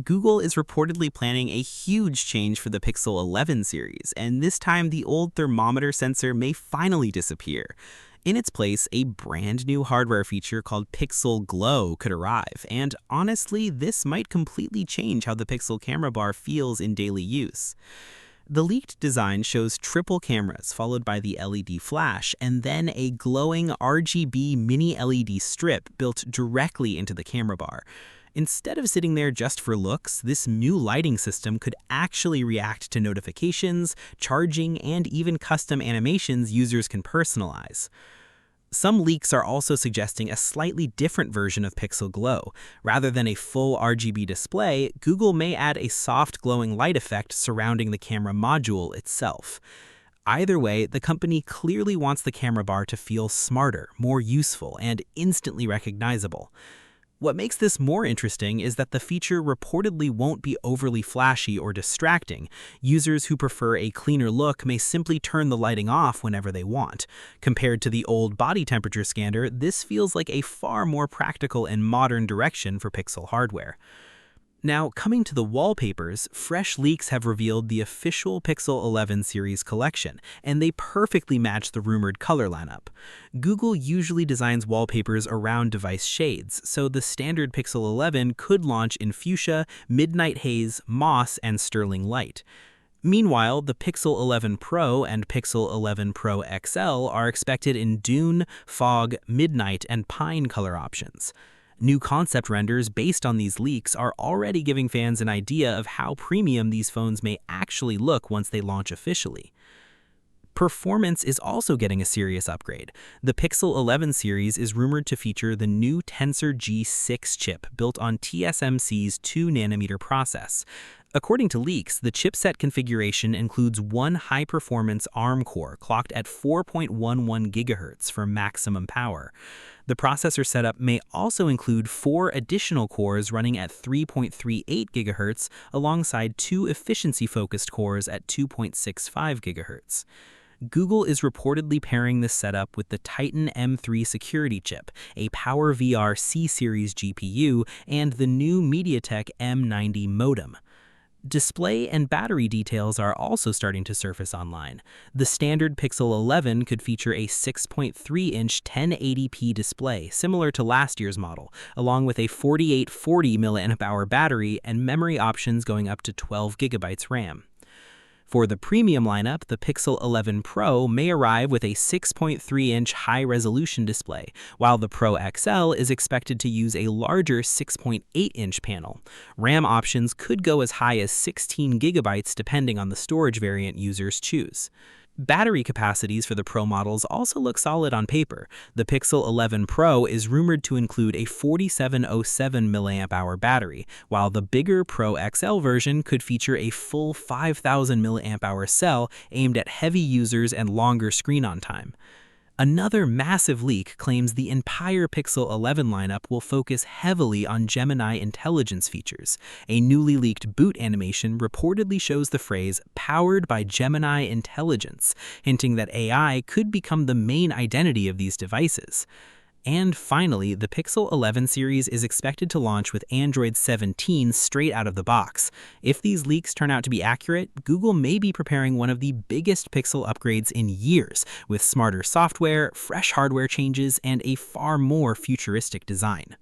Google is reportedly planning a huge change for the Pixel 11 series, and this time the old thermometer sensor may finally disappear. In its place, a brand new hardware feature called Pixel Glow could arrive, and honestly, this might completely change how the Pixel camera bar feels in daily use. The leaked design shows triple cameras followed by the LED flash and then a glowing RGB mini LED strip built directly into the camera bar. Instead of sitting there just for looks, this new lighting system could actually react to notifications, charging, and even custom animations users can personalize. Some leaks are also suggesting a slightly different version of Pixel Glow. Rather than a full RGB display, Google may add a soft glowing light effect surrounding the camera module itself. Either way, the company clearly wants the camera bar to feel smarter, more useful, and instantly recognizable. What makes this more interesting is that the feature reportedly won't be overly flashy or distracting. Users who prefer a cleaner look may simply turn the lighting off whenever they want. Compared to the old body temperature scanner, this feels like a far more practical and modern direction for Pixel hardware. Now, coming to the wallpapers, fresh leaks have revealed the official Pixel 11 series collection, and they perfectly match the rumored color lineup. Google usually designs wallpapers around device shades, so the standard Pixel 11 could launch in fuchsia, midnight haze, moss, and sterling light. Meanwhile, the Pixel 11 Pro and Pixel 11 Pro XL are expected in dune, fog, midnight, and pine color options. New concept renders based on these leaks are already giving fans an idea of how premium these phones may actually look once they launch officially. Performance is also getting a serious upgrade. The Pixel 11 series is rumored to feature the new Tensor G6 chip built on TSMC's 2nm process. According to leaks, the chipset configuration includes one high-performance ARM core clocked at 4.11 GHz for maximum power. The processor setup may also include 4 additional cores running at 3.38 GHz alongside 2 efficiency-focused cores at 2.65 GHz. Google is reportedly pairing this setup with the Titan M3 security chip, a PowerVR C-series GPU, and the new MediaTek M90 modem. Display and battery details are also starting to surface online. The standard Pixel 11 could feature a 6.3-inch 1080p display, similar to last year's model, along with a 4840 mAh battery and memory options going up to 12 GB RAM. For the premium lineup, the Pixel 11 Pro may arrive with a 6.3-inch high-resolution display, while the Pro XL is expected to use a larger 6.8-inch panel. RAM options could go as high as 16 GB depending on the storage variant users choose. Battery capacities for the Pro models also look solid on paper. The Pixel 11 Pro is rumored to include a 4707 mAh battery, while the bigger Pro XL version could feature a full 5000 mAh cell aimed at heavy users and longer screen-on time. Another massive leak claims the entire Pixel 11 lineup will focus heavily on Gemini Intelligence features. A newly leaked boot animation reportedly shows the phrase "powered by Gemini Intelligence," hinting that AI could become the main identity of these devices. And finally, the Pixel 11 series is expected to launch with Android 17 straight out of the box. If these leaks turn out to be accurate, Google may be preparing one of the biggest Pixel upgrades in years, with smarter software, fresh hardware changes, and a far more futuristic design.